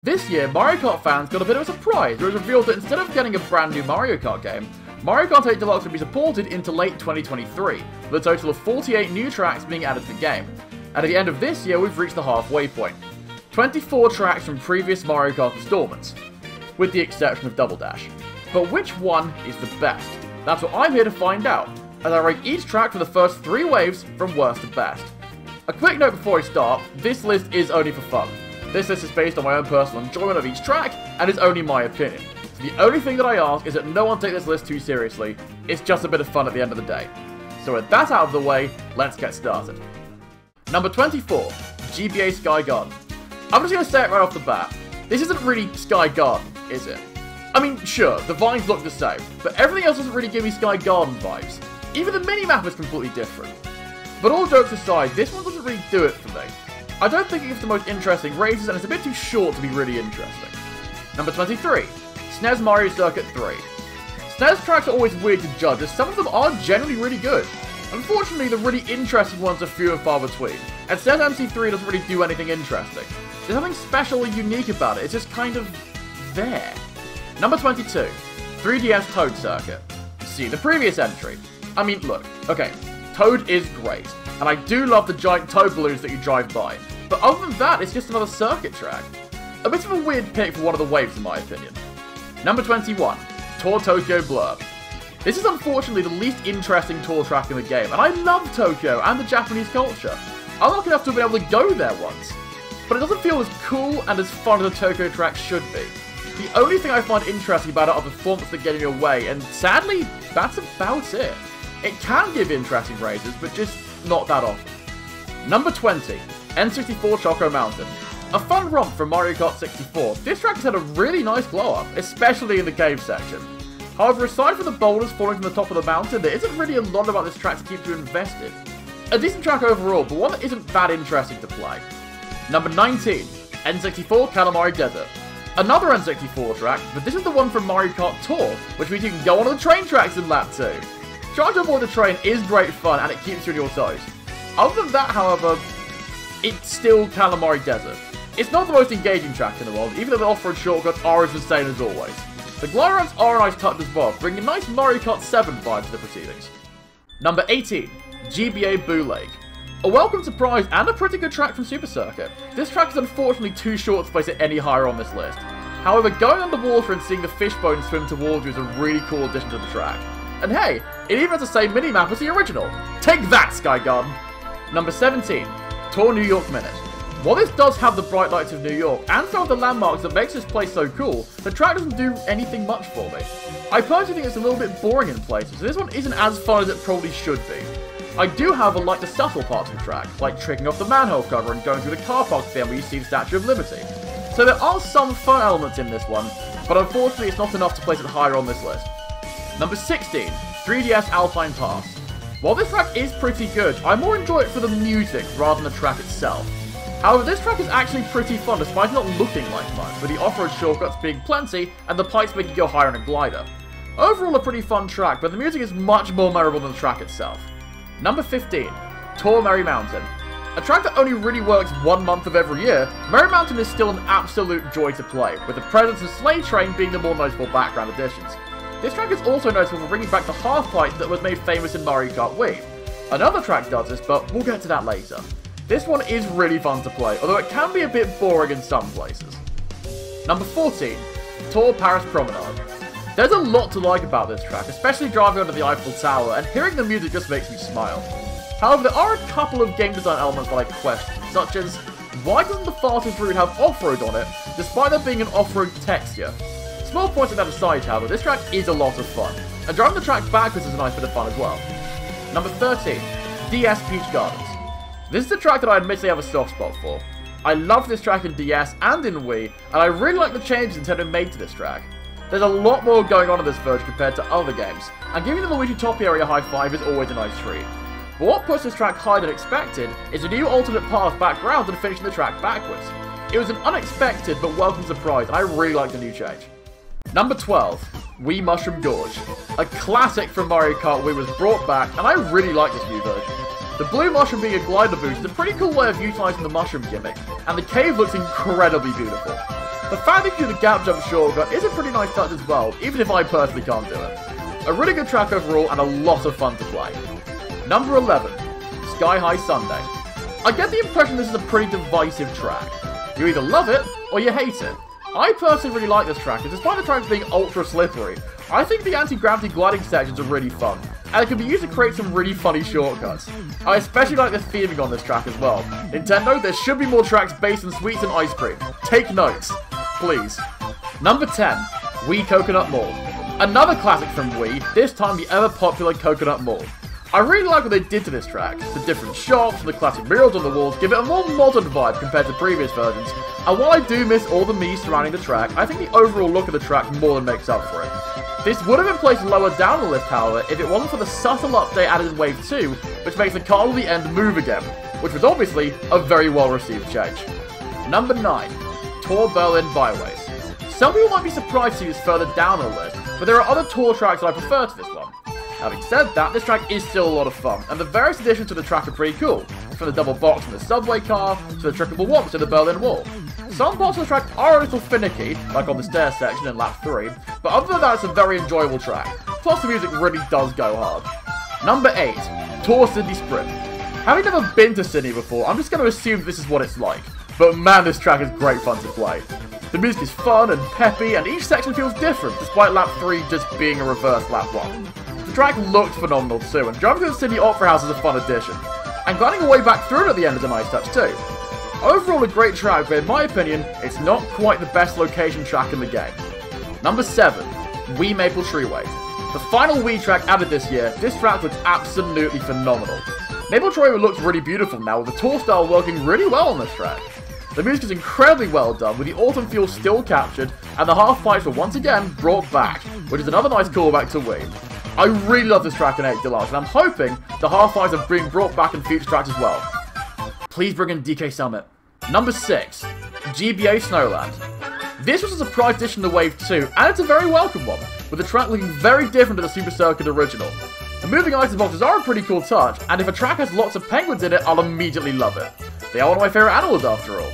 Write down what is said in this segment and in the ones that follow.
This year, Mario Kart fans got a bit of a surprise. It was revealed that instead of getting a brand new Mario Kart game, Mario Kart 8 Deluxe would be supported into late 2023, with a total of 48 new tracks being added to the game. And at the end of this year, we've reached the halfway point. 24 tracks from previous Mario Kart installments, with the exception of Double Dash. But which one is the best? That's what I'm here to find out, as I rank each track for the first 3 waves from worst to best. A quick note before I start, this list is only for fun. This list is based on my own personal enjoyment of each track, and is only my opinion. So the only thing that I ask is that no one take this list too seriously. It's just a bit of fun at the end of the day. So with that out of the way, let's get started. Number 24, GBA Sky Garden. I'm just going to say it right off the bat. This isn't really Sky Garden, is it? I mean, sure, the vines look the same, but everything else doesn't really give me Sky Garden vibes. Even the minimap is completely different. But all jokes aside, this one doesn't really do it for me. I don't think it gives the most interesting races, and it's a bit too short to be really interesting. Number 23, SNES Mario Circuit 3. SNES tracks are always weird to judge, as some of them are generally really good. Unfortunately, the really interesting ones are few and far between, and SNES MC3 doesn't really do anything interesting. There's nothing special or unique about it, it's just kind of there. Number 22, 3DS Toad Circuit. See the previous entry. I mean, look, okay, Toad is great, and I do love the giant toad balloons that you drive by, but other than that, it's just another circuit track. A bit of a weird pick for one of the waves in my opinion. Number 21, Tour Tokyo Blur. This is unfortunately the least interesting tour track in the game, and I love Tokyo and the Japanese culture. I'm lucky enough to have been able to go there once, but it doesn't feel as cool and as fun as a Tokyo track should be. The only thing I find interesting about it are the performances that get in your way, and sadly, that's about it. It can give interesting races, but just not that often. Number 20, N64 Choco Mountain. A fun romp from Mario Kart 64, this track has had a really nice glow-up, especially in the cave section. However, aside from the boulders falling from the top of the mountain, there isn't really a lot about this track to keep you invested. A decent track overall, but one that isn't that interesting to play. Number 19, N64 Katamari Desert. Another N64 track, but this is the one from Mario Kart Tour, which means you can go on the train tracks in lap 2. Trying to avoid the train is great fun, and it keeps you on your toes. Other than that, however, it's still Katamari Desert. It's not the most engaging track in the world, even though the off-road shortcuts are as insane as always. The glide ramps are a nice touch as well, bringing a nice Mario Kart 7 vibe to the proceedings. Number 18, GBA Boo Lake. A welcome surprise and a pretty good track from Super Circuit. This track is unfortunately too short to place it any higher on this list. However, going underwater and seeing the fishbone swim towards you is a really cool addition to the track. And hey, it even has the same minimap as the original. Take that, Sky Garden! Number 17, Tour New York Minute. While this does have the bright lights of New York and some of the landmarks that makes this place so cool, the track doesn't do anything much for me. I personally think it's a little bit boring in places, so this one isn't as fun as it probably should be. I do, however, like the subtle parts of the track, like tricking off the manhole cover and going through the car park stand where you see the Statue of Liberty. So there are some fun elements in this one, but unfortunately it's not enough to place it higher on this list. Number 16, 3DS Alpine Pass. While this track is pretty good, I more enjoy it for the music rather than the track itself. However, this track is actually pretty fun despite not looking like much, with the off-road shortcuts being plenty and the pipes making you go higher on a glider. Overall a pretty fun track, but the music is much more memorable than the track itself. Number 15, Tour Merry Mountain. A track that only really works 1 month of every year, Merry Mountain is still an absolute joy to play, with the presence of Sleigh Train being the more notable background additions. This track is also notable for bringing back the half-pipe that was made famous in Mario Kart Wii. Another track does this, but we'll get to that later. This one is really fun to play, although it can be a bit boring in some places. Number 14, Tour Paris Promenade. There's a lot to like about this track, especially driving under the Eiffel Tower, and hearing the music just makes me smile. However, there are a couple of game design elements that I question, such as, why doesn't the fastest route have off-road on it, despite there being an off-road texture? Small points of that aside, however, this track is a lot of fun, and driving the track backwards is a nice bit of fun as well. Number 13, DS Peach Gardens. This is a track that I admittedly have a soft spot for. I love this track in DS and in Wii, and I really like the changes Nintendo made to this track. There's a lot more going on in this version compared to other games, and giving the Luigi Top Area high five is always a nice treat. But what puts this track higher than expected is a new alternate path background and finishing the track backwards. It was an unexpected but welcome surprise, and I really like the new change. Number 12, Wii Mushroom Gorge. A classic from Mario Kart Wii was brought back, and I really like this new version. The blue mushroom being a glider boost is a pretty cool way of utilising the mushroom gimmick, and the cave looks incredibly beautiful. The fact that you can do the gap jump shortcut is a pretty nice touch as well, even if I personally can't do it. A really good track overall and a lot of fun to play. Number 11, Sky High Sundae. I get the impression this is a pretty divisive track. You either love it or you hate it. I personally really like this track, and despite the track being ultra slippery, I think the anti-gravity gliding sections are really fun, and it can be used to create some really funny shortcuts. I especially like the theming on this track as well. Nintendo, there should be more tracks based on sweets and ice cream. Take notes, please. Number 10, Wii Coconut Mall. Another classic from Wii, this time the ever-popular Coconut Mall. I really like what they did to this track. The different shops and the classic murals on the walls give it a more modern vibe compared to previous versions, and while I do miss all the Mii's surrounding the track, I think the overall look of the track more than makes up for it. This would have been placed lower down the list, however, if it wasn't for the subtle update added in Wave 2, which makes the card at the end move again, which was obviously a very well-received change. Number 9, Tour Berlin Byways. Some people might be surprised to see this further down the list, but there are other tour tracks that I prefer to this one. Having said that, this track is still a lot of fun, and the various additions to the track are pretty cool, from the double box in the subway car, to the trickable warps in the Berlin Wall. Some parts of the track are a little finicky, like on the stair section in lap 3, but other than that it's a very enjoyable track, plus the music really does go hard. Number 8, Tour Sydney Sprint. Having never been to Sydney before, I'm just going to assume this is what it's like, but man, this track is great fun to play. The music is fun and peppy, and each section feels different, despite lap 3 just being a reverse lap 1. The track looked phenomenal too, and driving to the Sydney Opera House is a fun addition. And gliding away back through it at the end is a nice touch too. Overall a great track, but in my opinion, it's not quite the best location track in the game. Number 7, Wii Maple Treeway. The final Wii track added this year, this track looks absolutely phenomenal. Maple Treeway looks really beautiful now, with the tour style working really well on this track. The music is incredibly well done, with the autumn feel still captured, and the half pipes were once again brought back, which is another nice callback to Wii. I really love this track in 8 Deluxe, and I'm hoping the half pipes are being brought back in future tracks as well. Please bring in DK Summit. Number 6, GBA Snowland. This was a surprise addition to Wave 2, and it's a very welcome one, with the track looking very different to the Super Circuit original. The moving item boxes are a pretty cool touch, and if a track has lots of penguins in it, I'll immediately love it. They are one of my favourite animals after all.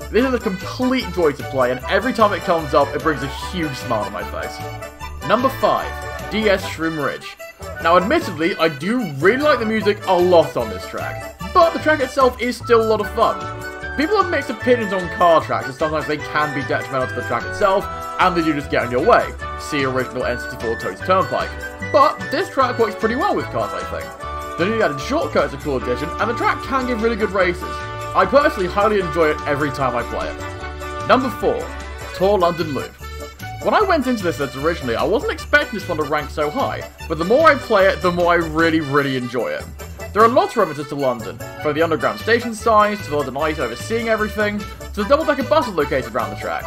This is a complete joy to play, and every time it comes up, it brings a huge smile on my face. Number 5, DS Shroom Ridge. Now admittedly, I do really like the music a lot on this track, but the track itself is still a lot of fun. People have mixed opinions on car tracks, and sometimes they can be detrimental to the track itself, and they do just get in your way. See original N64 Toad's Turnpike. But this track works pretty well with cars, I think. The newly added shortcut is a cool addition, and the track can give really good races. I personally highly enjoy it every time I play it. Number 4, Tour London Loop. When I went into this list originally, I wasn't expecting this one to rank so high, but the more I play it, the more I really enjoy it. There are lots of references to London, from the underground station signs, to the London Eye overseeing everything, to the double-decker buses located around the track.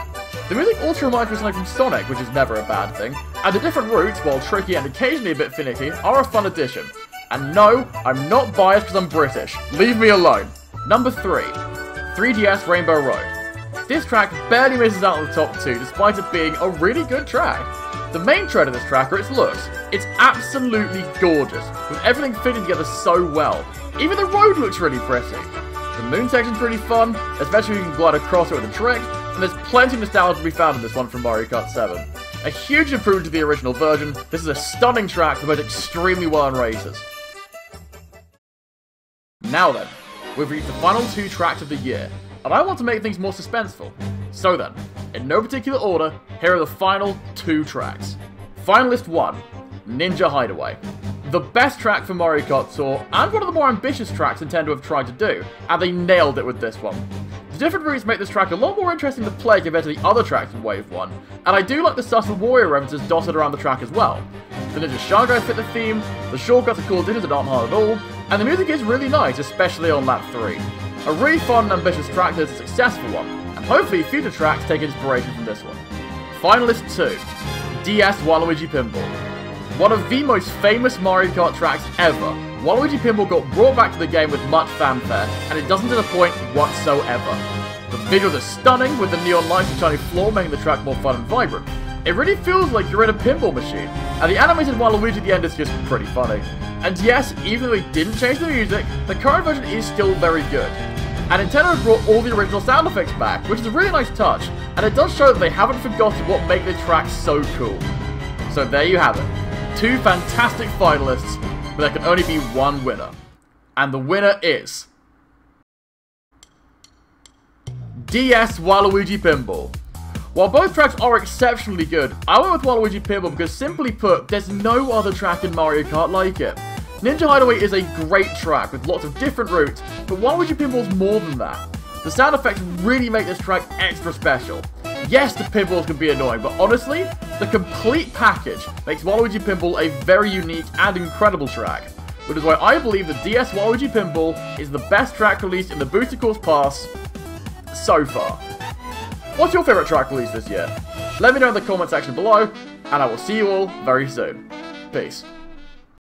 The music also reminds me of something from Sonic, which is never a bad thing, and the different routes, while tricky and occasionally a bit finicky, are a fun addition. And no, I'm not biased because I'm British. Leave me alone. Number 3, 3DS Rainbow Road. This track barely misses out on the top 2, despite it being a really good track. The main trait of this track are its looks. It's absolutely gorgeous, with everything fitting together so well. Even the road looks really pretty. The moon section's pretty fun, especially when you can glide across it with a trick, and there's plenty of nostalgia to be found in this one from Mario Kart 7. A huge improvement to the original version, this is a stunning track that goes extremely well in races. Now then, we've reached the final 2 tracks of the year, and I want to make things more suspenseful. So then, in no particular order, here are the final 2 tracks. Finalist 1, Ninja Hideaway. The best track for Mario Kart Tour, and one of the more ambitious tracks Nintendo have tried to do, and they nailed it with this one. The different routes make this track a lot more interesting to play compared to the other tracks in Wave 1, and I do like the subtle warrior references dotted around the track as well. The Ninja Shine Drive fit the theme, the shortcuts are cool additions that aren't hard at all, and the music is really nice, especially on lap 3. A really fun and ambitious track that is a successful one, and hopefully future tracks take inspiration from this one. Finalist 2, DS Waluigi Pinball. One of the most famous Mario Kart tracks ever, Waluigi Pinball got brought back to the game with much fanfare, and it doesn't disappoint whatsoever. The visuals are stunning, with the neon lights and shiny floor making the track more fun and vibrant. It really feels like you're in a pinball machine, and the animated Waluigi at the end is just pretty funny. And yes, even though they didn't change the music, the current version is still very good. And Nintendo has brought all the original sound effects back, which is a really nice touch, and it does show that they haven't forgotten what make the track so cool. So there you have it. 2 fantastic finalists, but there can only be one winner. And the winner is... DS Waluigi Pinball. While both tracks are exceptionally good, I went with Waluigi Pinball because simply put, there's no other track in Mario Kart like it. Ninja Hideaway is a great track with lots of different routes, but Waluigi Pinball's more than that. The sound effects really make this track extra special. Yes, the pinballs can be annoying, but honestly, the complete package makes Waluigi Pinball a very unique and incredible track, which is why I believe the DS Waluigi Pinball is the best track released in the Booster Course Pass so far. What's your favourite track released this year? Let me know in the comment section below, and I will see you all very soon. Peace.